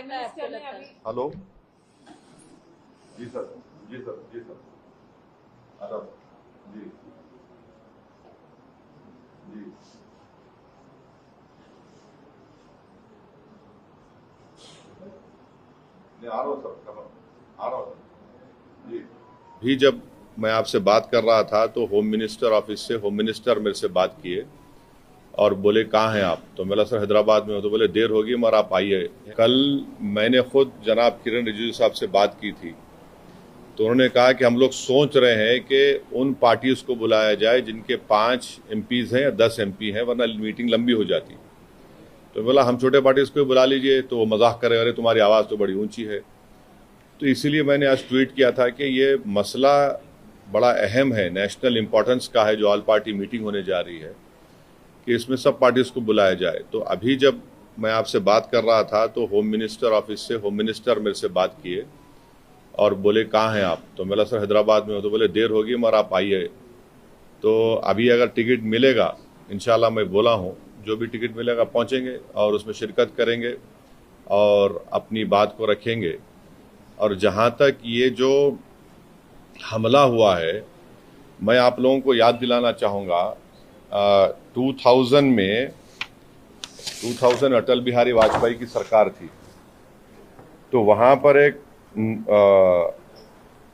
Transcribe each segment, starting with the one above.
Prime minister ने अभी hello जी sir जी sir जी sir अरब जी जी नहीं आ रहा हूँ सर आ रहा हूँ जी भी जब मैं आपसे बात कर रहा था तो होम मिनिस्टर ऑफिस से होम मिनिस्टर मेरे से बात किए और बोले कहाँ हैं आप, तो बोला सर हैदराबाद में हो। तो बोले देर होगी मगर आप आइए। कल मैंने खुद जनाब किरण रिजिजू साहब से बात की थी तो उन्होंने कहा कि हम लोग सोच रहे हैं कि उन पार्टीज को बुलाया जाए जिनके 5 MPs हैं या 10 MP हैं, वरना मीटिंग लंबी हो जाती। तो बोला हम छोटे पार्टीज को बुला लीजिए, तो वो मजाक करे, अरे तुम्हारी आवाज़ तो बड़ी ऊंची है। तो इसीलिए मैंने आज ट्वीट किया था कि ये मसला बड़ा अहम है, नेशनल इम्पोर्टेंस का है, जो ऑल पार्टी मीटिंग होने जा रही है, कि इसमें सब पार्टीज को बुलाया जाए। तो अभी जब मैं आपसे बात कर रहा था तो होम मिनिस्टर ऑफिस से होम मिनिस्टर मेरे से बात किए और बोले कहाँ हैं आप, तो बोला सर हैदराबाद में हो। तो बोले देर होगी मगर आप आइए। तो अभी अगर टिकट मिलेगा, इंशाल्लाह मैं बोला हूँ, जो भी टिकट मिलेगा पहुँचेंगे और उसमें शिरकत करेंगे और अपनी बात को रखेंगे। और जहाँ तक ये जो हमला हुआ है, मैं आप लोगों को याद दिलाना चाहूँगा 2000 अटल बिहारी वाजपेयी की सरकार थी, तो वहाँ पर एक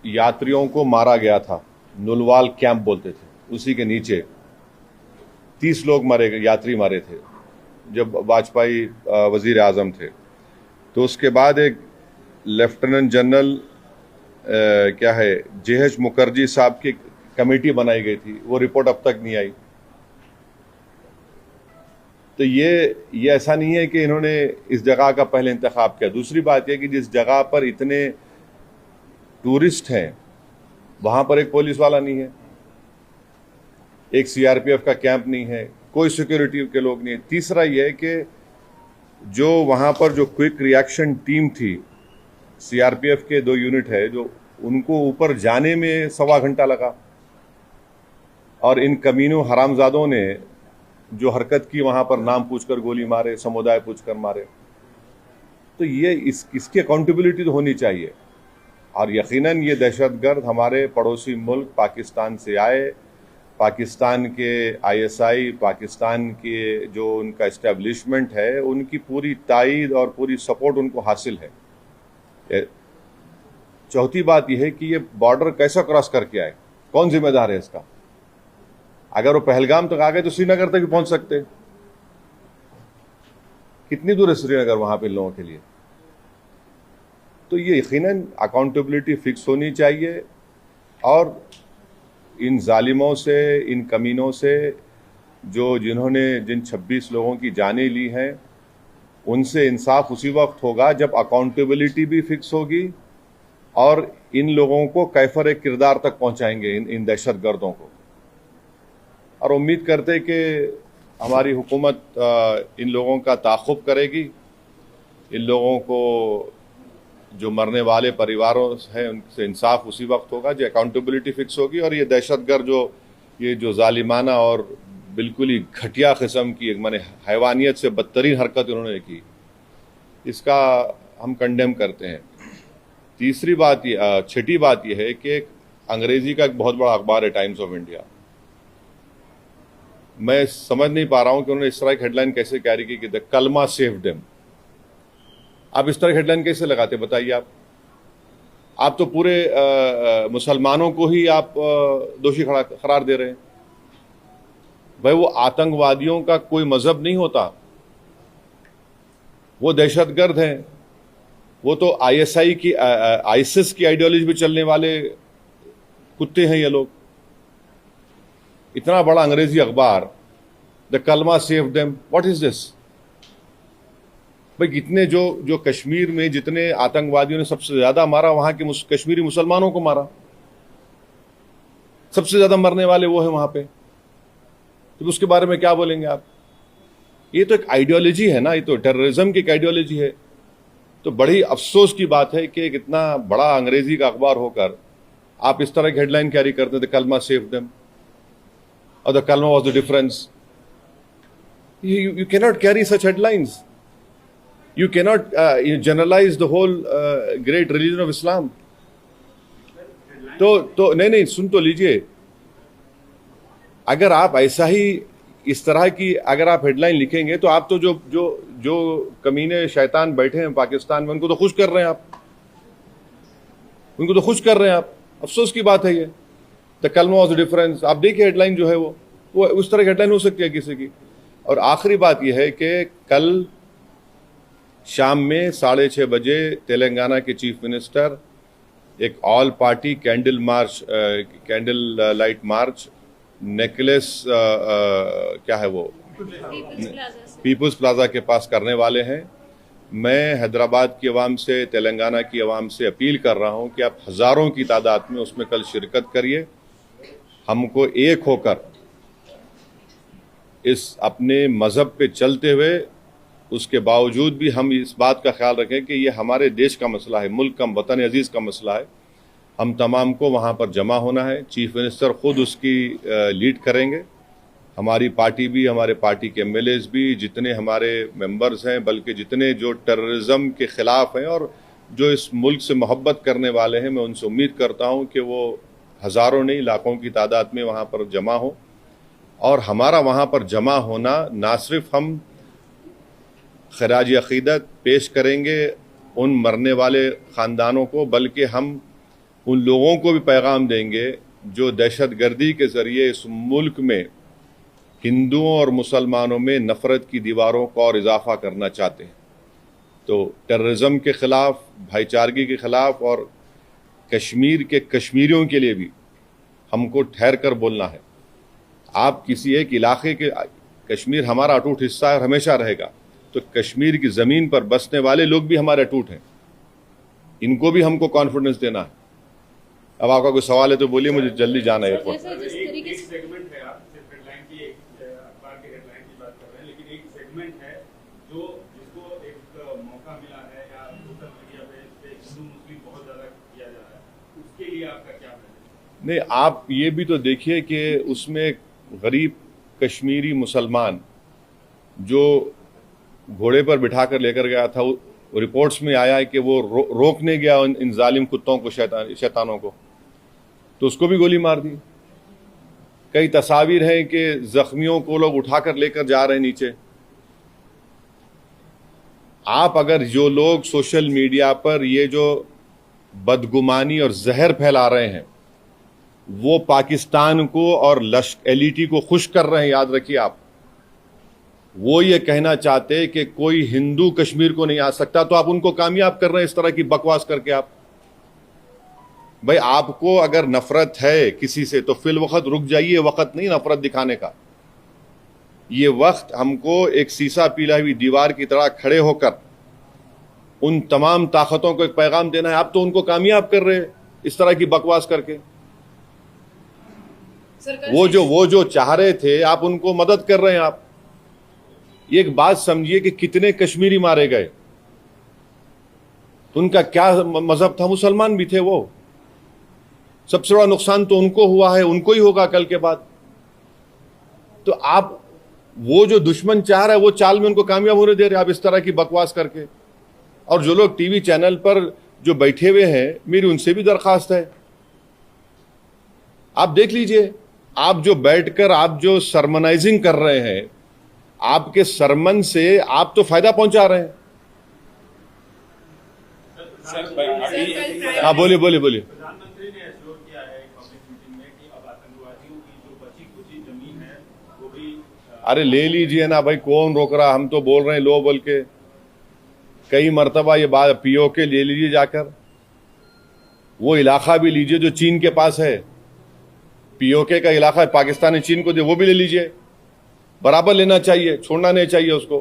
यात्रियों को मारा गया था, नुलवाल कैंप बोलते थे, उसी के नीचे 30 लोग मारे गए, यात्री मारे थे जब वाजपेयी वजीर आजम थे। तो उसके बाद एक लेफ्टिनेंट जनरल क्या है JH मुखर्जी साहब की कमेटी बनाई गई थी, वो रिपोर्ट अब तक नहीं आई। तो ये ऐसा नहीं है कि इन्होंने इस जगह का पहले इंतखाब किया। दूसरी बात यह कि जिस जगह पर इतने टूरिस्ट हैं वहां पर एक पुलिस वाला नहीं है, एक CRPF का कैंप नहीं है, कोई सिक्योरिटी के लोग नहीं है। तीसरा यह है कि जो वहां पर जो क्विक रिएक्शन टीम थी, CRPF के 2 यूनिट है, जो उनको ऊपर जाने में 1.25 घंटा लगा, और इन कमीनों हरामजादों ने जो हरकत की वहां पर नाम पूछकर गोली मारे, समुदाय पूछकर मारे। तो ये इसकी अकाउंटेबिलिटी तो होनी चाहिए। और यकीनन ये दहशतगर्द हमारे पड़ोसी मुल्क पाकिस्तान से आए, पाकिस्तान के ISI, पाकिस्तान के जो उनका इस्टेब्लिशमेंट है, उनकी पूरी तायीद और पूरी सपोर्ट उनको हासिल है। चौथी बात यह है कि ये बॉर्डर कैसा क्रॉस करके आए, कौन जिम्मेदार है इसका? अगर वो पहलगाम तक आ गए तो श्रीनगर तक भी पहुंच सकते। कितनी दूर है श्रीनगर वहां पे लोगों के लिए? तो ये यकीनन अकाउंटेबिलिटी फिक्स होनी चाहिए, और इन जालिमों से, इन कमीनों से, जिन्होंने जिन 26 लोगों की जानें ली हैं, उनसे इंसाफ उसी वक्त होगा जब अकाउंटेबिलिटी भी फिक्स होगी और इन लोगों को कैफर किरदार तक पहुंचाएंगे, इन दहशतगर्दों को। और उम्मीद करते कि हमारी हुकूमत इन लोगों का ताक़ुब करेगी, इन लोगों को जो मरने वाले परिवारों हैं उनसे इंसाफ उसी वक्त होगा जब अकाउंटेबिलिटी फिक्स होगी। और ये दहशतगर्द ये जो जालिमाना और बिल्कुल ही घटिया किस्म की, एक माने हैवानियत से बदतरीन हरकत उन्होंने की, इसका हम कंडेम करते हैं। छठी बात यह है कि अंग्रेजी का एक बहुत बड़ा अखबार है टाइम्स ऑफ इंडिया, मैं समझ नहीं पा रहा हूं कि उन्होंने इस तरह की हेडलाइन कैसे कैरी की कि द कलमा सेव्ड हिम। आप इस तरह की हेडलाइन कैसे लगाते, बताइए? आप तो पूरे मुसलमानों को ही आप दोषी करार दे रहे हैं। भाई, वो आतंकवादियों का कोई मजहब नहीं होता, वो दहशतगर्द हैं, वो तो ISI की ISIS की आइडियोलॉजी में चलने वाले कुत्ते हैं ये लोग। इतना बड़ा अंग्रेजी अखबार, द कलमा saved them, what is this? भाई, कितने जो कश्मीर में जितने आतंकवादियों ने सबसे ज्यादा मारा, वहां के कश्मीरी मुसलमानों को मारा, सबसे ज्यादा मरने वाले वो है वहां पे। तो उसके बारे में क्या बोलेंगे आप? ये तो एक आइडियोलॉजी है ना, ये तो टेररिज्म की एक आइडियोलॉजी है। तो बड़ी अफसोस की बात है कि इतना बड़ा अंग्रेजी का अखबार होकर आप इस तरह की हेडलाइन कैरी करते हैं, द कलमा सेव्ड देम और द कलमा was the difference. You cannot carry such headlines. You cannot generalize the whole great religion of Islam. तो नहीं, सुन तो लीजिए, अगर आप ऐसा ही इस तरह की अगर आप हेडलाइन लिखेंगे तो आप तो जो कमीने शैतान बैठे हैं पाकिस्तान में उनको तो खुश कर रहे हैं आप, उनको तो खुश कर रहे हैं आप। अफसोस की बात है ये। द कलमा ऑफ द डिफरेंस, आप देखिए हेडलाइन जो है वो उस तरह की हेडलाइन हो सकती है किसी की। और आखिरी बात यह है कि कल शाम में 6:30 बजे तेलंगाना के चीफ मिनिस्टर एक all party candle light march necklace क्या है वो पीपुल्स प्लाजा के पास करने वाले हैं। मैं हैदराबाद की आवाम से, तेलंगाना की आवाम से अपील कर रहा हूं कि आप हजारों की तादाद में उसमें कल शिरकत करिए। हमको एक होकर इस अपने मजहब पे चलते हुए उसके बावजूद भी हम इस बात का ख्याल रखें कि ये हमारे देश का मसला है, मुल्क का, वतन अजीज़ का मसला है। हम तमाम को वहाँ पर जमा होना है। चीफ मिनिस्टर खुद उसकी लीड करेंगे। हमारी पार्टी भी, हमारे पार्टी के एमएलएज भी, जितने हमारे मेंबर्स हैं, बल्कि जितने जो टेररिज्म के ख़िलाफ़ हैं और जो इस मुल्क से मोहब्बत करने वाले हैं, मैं उनसे उम्मीद करता हूँ कि वो हज़ारों नहीं लाखों की तादाद में वहाँ पर जमा हो। और हमारा वहाँ पर जमा होना ना सिर्फ हम खराज अक़ीदत पेश करेंगे उन मरने वाले ख़ानदानों को, बल्कि हम उन लोगों को भी पैगाम देंगे जो दहशतगर्दी के ज़रिए इस मुल्क में हिंदुओं और मुसलमानों में नफ़रत की दीवारों को और इजाफ़ा करना चाहते हैं। तो टेररिज्म के ख़िलाफ़, भाईचारगी के ख़िलाफ़ और कश्मीर के कश्मीरियों के लिए भी हमको ठहर कर बोलना है। आप किसी एक इलाके के, कश्मीर हमारा अटूट हिस्सा है और हमेशा रहेगा, तो कश्मीर की ज़मीन पर बसने वाले लोग भी हमारे अटूट हैं, इनको भी हमको कॉन्फिडेंस देना है। अब आपका कोई सवाल है तो बोलिए, मुझे जल्दी जाना है एयरपोर्ट। एक सेगमेंट है, आप सिर्फ हेडलाइन की, अखबार के हेडलाइन की बात कर रहे हैं, लेकिन एक सेगमेंट है जिसको एक मौका मिला है या सोशल मीडिया पे हिंदू मुस्लिम बहुत ज्यादा किया जा रहा है, उसके लिए आपका क्या मैसेज? नहीं, आप ये भी तो देखिए कि उसमें गरीब कश्मीरी मुसलमान जो घोड़े पर बिठा कर लेकर गया था, रिपोर्ट्स में आया है कि वो रोकने गया इन जालिम कुत्तों को, शैतानों को, तो उसको भी गोली मार दी। कई तस्वीर हैं कि जख्मियों को लोग उठाकर लेकर जा रहे हैं नीचे। आप अगर जो लोग सोशल मीडिया पर ये जो बदगुमानी और जहर फैला रहे हैं वो पाकिस्तान को और एलईटी को खुश कर रहे हैं, याद रखिए आप, वो ये कहना चाहते कि कोई हिंदू कश्मीर को नहीं आ सकता, तो आप उनको कामयाब कर रहे हैं इस तरह की बकवास करके। आप भाई, आपको अगर नफरत है किसी से तो फिल वक्त रुक जाइए, वक्त नहीं नफरत दिखाने का। ये वक्त हमको एक सीसा पीला हुई दीवार की तरह खड़े होकर उन तमाम ताकतों को एक पैगाम देना है। आप तो उनको कामयाब कर रहे हैं इस तरह की बकवास करके। वो जो चाह रहे थे, आप उनको मदद कर रहे हैं। आप एक बात समझिए कि कितने कश्मीरी मारे गए, उनका क्या मजहब था? मुसलमान भी थे वो। सबसे बड़ा नुकसान तो उनको हुआ है, उनको ही होगा कल के बाद। तो आप वो जो दुश्मन चाह रहा है वो चाल में उनको कामयाब होने दे रहे आप इस तरह की बकवास करके। और जो लोग टीवी चैनल पर जो बैठे हुए हैं, मेरी उनसे भी दरखास्त है, आप देख लीजिए, आप जो बैठकर आप जो सरमनाइजिंग कर रहे हैं, आपके सरमन से आप तो फायदा पहुंचा रहे हैं। हाँ, बोलिए। प्रधानमंत्री ने एश्योर किया है पब्लिक मीटिंग में कि अब आतंकवादियों की जो बची खुची जमीन है वो भी अरे ले लीजिए ना भाई, कौन रोक रहा? हम तो बोल रहे हैं लो बोल के कई मरतबा ये बात। पीओके ले लीजिए जाकर, वो इलाका भी लीजिए जो चीन के पास है। पीओके का इलाका पाकिस्तान ने चीन को दे, वो भी ले लीजिए। बराबर लेना चाहिए, छोड़ना नहीं चाहिए उसको,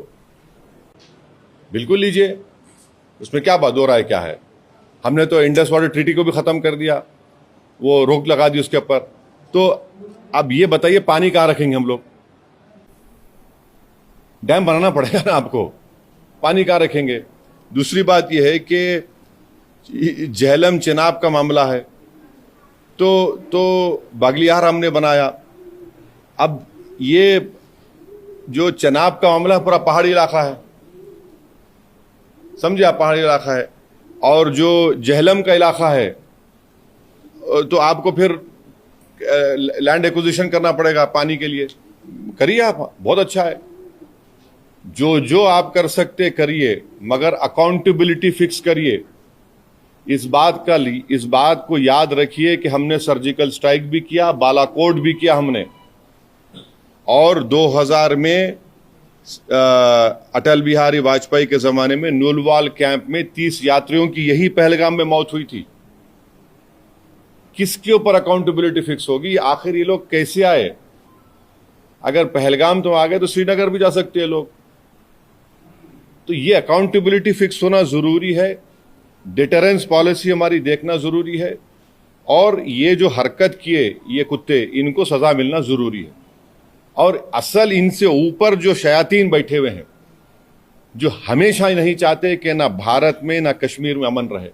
बिल्कुल लीजिए। उसमें क्या बात, दो राय क्या है? हमने तो इंडस वाटर ट्रीटी को भी ख़त्म कर दिया, वो रोक लगा दी उसके ऊपर। तो अब ये बताइए पानी कहाँ रखेंगे हम लोग? डैम बनाना पड़ेगा ना आपको, पानी कहाँ रखेंगे? दूसरी बात यह है कि झेलम चिनाब का मामला है, तो बागलियार हमने बनाया। अब ये जो चिनाब का मामला पूरा पहाड़ी इलाका है, समझे आप, पहाड़ी इलाका है। और जो जहलम का इलाका है तो आपको फिर लैंड एक्विजिशन करना पड़ेगा पानी के लिए, करिए आप, बहुत अच्छा है। जो आप कर सकते करिए, मगर अकाउंटेबिलिटी फिक्स करिए। इस बात को याद रखिए कि हमने सर्जिकल स्ट्राइक भी किया, बालाकोट भी किया हमने, और 2000 में अटल बिहारी वाजपेयी के जमाने में नुलवाल कैंप में 30 यात्रियों की यही पहलगाम में मौत हुई थी। किसके ऊपर अकाउंटेबिलिटी फिक्स होगी? आखिर ये लोग कैसे आए? अगर पहलगाम तो आ गए तो श्रीनगर भी जा सकते हैं लोग। तो ये अकाउंटेबिलिटी फिक्स होना जरूरी है, डिटरेंस पॉलिसी हमारी देखना जरूरी है, और ये जो हरकत किए ये कुत्ते, इनको सजा मिलना जरूरी है। और असल इनसे ऊपर जो शयातीन बैठे हुए हैं, जो हमेशा नहीं चाहते कि ना भारत में ना कश्मीर में अमन रहे,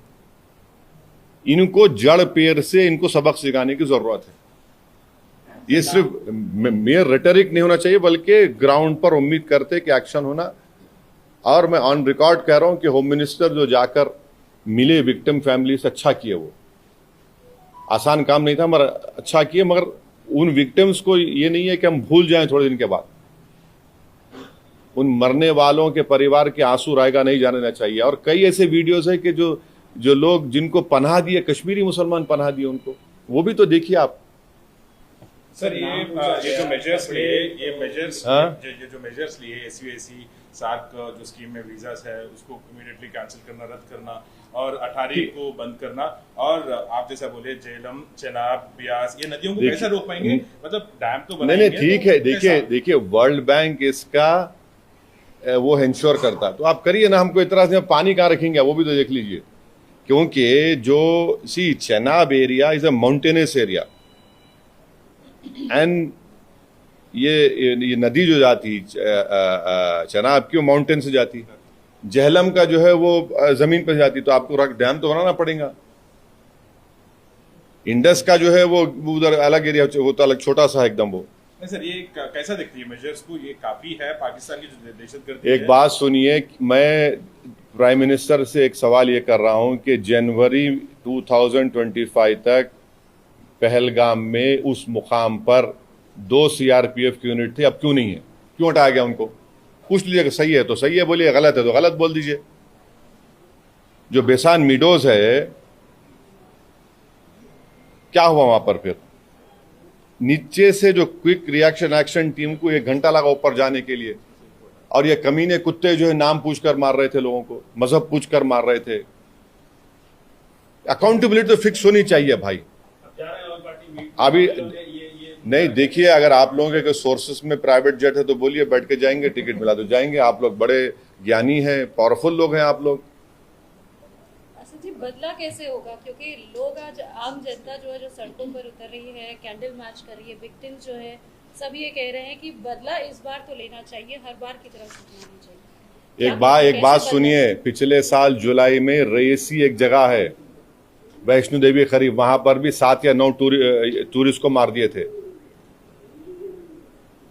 इनको जड़ पेड़ से इनको सबक सिखाने की जरूरत है। ये सिर्फ मेयर रेटरिक नहीं होना चाहिए, बल्कि ग्राउंड पर उम्मीद करते कि एक्शन होना। और मैं ऑन रिकॉर्ड कह रहा हूं कि होम मिनिस्टर जो जाकर मिले विक्टिम फैमिली से, अच्छा किए। वो आसान काम नहीं था मगर अच्छा किए। मगर उन विक्टिम्स को ये नहीं है कि हम भूल जाएं थोड़े दिन के बाद। उन मरने वालों के परिवार के आंसू रायगा नहीं जाने चाहिए। और कई ऐसे वीडियोस है कि जो लोग जिनको पनाह दिए, कश्मीरी मुसलमान पनाह दिए उनको, वो भी तो देखिए आप। सर ये जो मेजर्स लिए, ये जो मेजर्स लिए एसयूएसी सार्क जो स्कीम में वीजास है उसको इमीडिएटली कैंसिल करना, रद्द करना, और 18 को बंद करना, और आप जैसा बोले झेलम, चेनाब, ब्यास, ये नदियों को कैसे रोक पाएंगे? मतलब डैम तो बनाएंगे। नहीं ठीक है, देखिए वर्ल्ड बैंक इसका वो इंश्योर करता, तो आप करिए ना। हमको इतना से पानी कहाँ रखेंगे वो भी तो देख लीजिए। क्योंकि जो Chenab area is a mountainous area, and ये नदी जो जाती चेनाब की, वो माउंटेन से जाती। जहलम का जो है वो जमीन पर जाती, तो आपको डैम तो बनाना पड़ेगा। इंडस का जो है वो उधर अलग एरिया, वो तो अलग छोटा सा एकदम। वो नहीं सर, ये कैसा दिखती है मेजर्स को? ये काफी है पाकिस्तान की जो दहशतगर्दी है। एक बात सुनिए, मैं प्राइम मिनिस्टर से एक सवाल ये कर रहा हूं कि जनवरी 2025 तक पहलगाम में उस मुकाम पर 2 सीआरपीएफ की यूनिट थी, अब क्यों नहीं है? क्यों हटाया गया उनको? पूछ लीजिए, सही है तो सही है बोलिए, गलत है तो गलत बोल दीजिए। जो बेसान मीडोज है, क्या हुआ वहां पर? फिर नीचे से जो क्विक रिएक्शन एक्शन टीम को 1 घंटा लगा ऊपर जाने के लिए, और ये कमीने कुत्ते जो है नाम पूछकर मार रहे थे लोगों को, मजहब पूछकर मार रहे थे। अकाउंटेबिलिटी तो फिक्स होनी चाहिए भाई। अभी नहीं, देखिए, अगर आप लोगों के सोर्सेस में प्राइवेट जेट है तो बोलिए, बैठ के जाएंगे, टिकट मिला तो जाएंगे। आप लोग बड़े ज्ञानी हैं, पावरफुल लोग हैं आप लोग। जी बदला कैसे होगा? क्योंकि लोग आज, आम जनता जो है जो सड़कों पर उतर रही है, कैंडल मार्च कर रही है, विक्टिम्स जो है सब ये कह रहे हैं कि बदला इस बार तो लेना चाहिए, हर बार की तरफ से लेना चाहिए। एक बात सुनिए, पिछले साल जुलाई में रईसी एक जगह है वैष्णो देवी करीब, वहां पर भी 7 या 9 टूरिस्ट को मार दिए थे।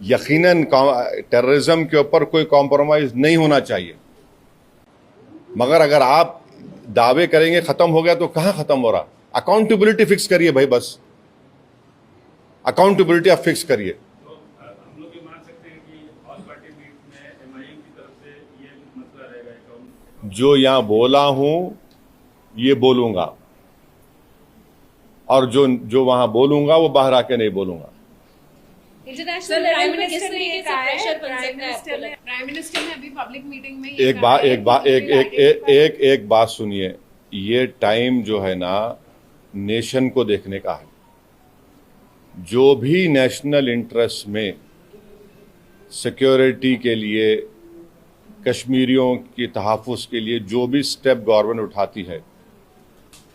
यकीनन टेररिज्म के ऊपर कोई कॉम्प्रोमाइज नहीं होना चाहिए, मगर अगर आप दावे करेंगे खत्म हो गया तो कहां खत्म हो रहा? अकाउंटेबिलिटी फिक्स करिए भाई, बस अकाउंटेबिलिटी आप फिक्स करिए। तो हम लोग ये मान सकते हैं कि ऑल पार्टी मीट में एमआईएम की तरफ से ये मसला रहेगा। जो यहां बोला हूं ये बोलूंगा, और जो वहां बोलूंगा वो बाहर आके नहीं बोलूंगा। इंटरनेशनल लेवल पे किस तरीके से प्रेशर बन सकता है आपको? प्राइम मिनिस्टर ने अभी पब्लिक मीटिंग में एक बात सुनिए, ये टाइम जो है ना नेशन को देखने का है। जो भी नेशनल इंटरेस्ट में सिक्योरिटी के लिए, कश्मीरियों की तहफ़्फ़ुज़ के लिए जो भी स्टेप गवर्नमेंट उठाती है,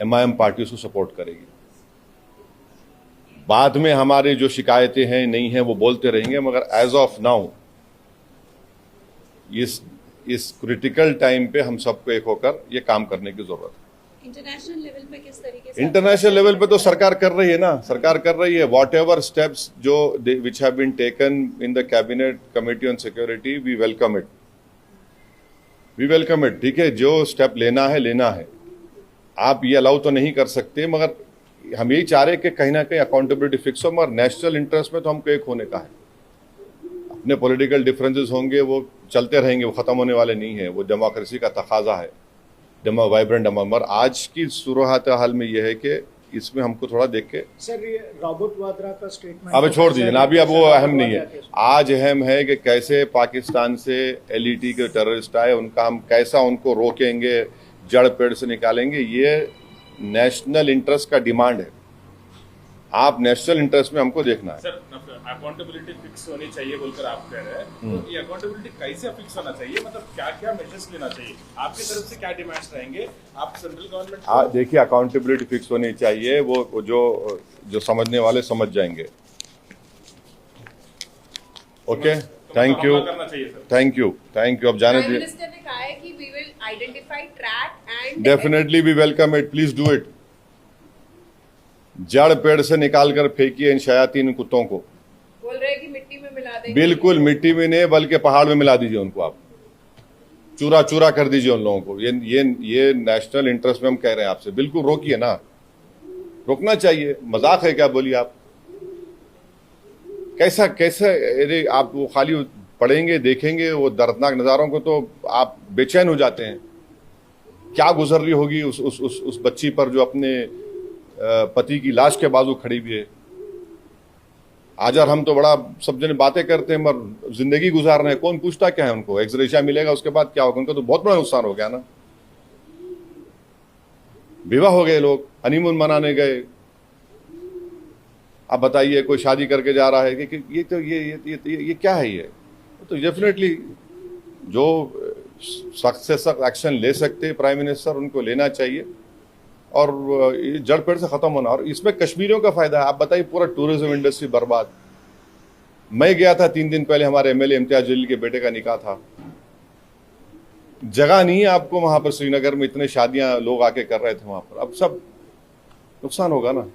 एमआईएम पार्टी उसको सपोर्ट करेगी। बाद में हमारे जो शिकायतें हैं नहीं हैं वो बोलते रहेंगे, मगर एज ऑफ नाउ इस क्रिटिकल टाइम पे हम सबको एक होकर ये काम करने की जरूरत है। इंटरनेशनल लेवल पे किस तरीके से? इंटरनेशनल लेवल पे तो सरकार कर रही है ना, सरकार कर रही है। वॉट एवर स्टेप्स जो which have been taken in the cabinet committee on security, we welcome it. We welcome it, ठीक है, जो स्टेप लेना है। आप ये अलाउ तो नहीं कर सकते, मगर हम यही चाह रहे हैं कि कहीं ना कहीं अकाउंटेबिलिटी फिक्स हो, मगर नेशनल इंटरेस्ट में तो हमको एक होने का है। अपने पॉलिटिकल डिफरेंसेस होंगे, वो चलते रहेंगे, वो ख़त्म होने वाले नहीं है, वो डेमोक्रेसी का तकाजा है, वाइब्रेंट मगर आज की सूरत हाल में यह है कि इसमें हमको थोड़ा देख के सर ये रॉबर्ट वाड्रा का स्टेटमेंट अब छोड़ दीजिए ना, अभी अब वो अहम नहीं है। आज अहम है कि कैसे पाकिस्तान से एलईटी के टेररिस्ट आए, उनका हम कैसा उनको रोकेंगे, जड़ पेड़ से निकालेंगे, ये नेशनल इंटरेस्ट का डिमांड है। आप नेशनल इंटरेस्ट में हमको देखना है। सर अकाउंटेबिलिटी फिक्स होनी चाहिए बोलकर आप कह रहे हैं, तो ये अकाउंटेबिलिटी कैसे फिक्स होना चाहिए, मतलब क्या क्या मेजर्स लेना चाहिए, आपकी तरफ से क्या डिमांड्स रहेंगे, आप सेंट्रल गवर्नमेंट? देखिए, अकाउंटेबिलिटी फिक्स होनी चाहिए, वो जो समझने वाले समझ जाएंगे। Okay, thank you, thank you, thank you. अब जाने प्राइम दीजिए। मिनिस्टर ने कहा है कि we will identify, track and definitely we welcome it, please do it. जड़ पेड़ से निकालकर फेंकिए इन शयातीन कुत्तों को। बोल रहे हैं कि मिट्टी में मिला देंगे। बिल्कुल मिट्टी में नहीं, बल्कि पहाड़ में मिला दीजिए उनको, आप चूरा चूरा कर दीजिए उन लोगों को। ये नेशनल इंटरेस्ट में हम कह रहे हैं आपसे, बिल्कुल रोकिए ना, रोकना चाहिए। मजाक है क्या, बोलिए आप? कैसा कैसा, अरे आप वो खाली पढ़ेंगे, देखेंगे वो दर्दनाक नज़ारों को तो आप बेचैन हो जाते हैं। क्या गुजर रही होगी उस बच्ची पर जो अपने पति की लाश के बाजू खड़ी हुई है। आज हम तो बड़ा सब जने बातें करते हैं, मगर जिंदगी गुजार रहे हैं, कौन पूछता क्या है उनको? एक्सरेशिया मिलेगा, उसके बाद क्या होगा? उनका तो बहुत बड़ा नुकसान हो गया ना। विवाह हो गए, लोग हनीमून मनाने गए, अब बताइए कोई शादी करके जा रहा है कि ये तो ये क्या है? ये तो डेफिनेटली जो सख्त से सख्त एक्शन ले सकते प्राइम मिनिस्टर, उनको लेना चाहिए और ये जड़ पेड़ से खत्म होना। और इसमें कश्मीरियों का फायदा है। आप बताइए, पूरा टूरिज्म इंडस्ट्री बर्बाद। मैं गया था 3 दिन पहले, हमारे एमएलए इम्तियाज जलील के बेटे का निकाह था। जगह नहीं है आपको वहां पर, श्रीनगर में इतने शादियां लोग आके कर रहे थे वहां पर, अब सब नुकसान होगा ना।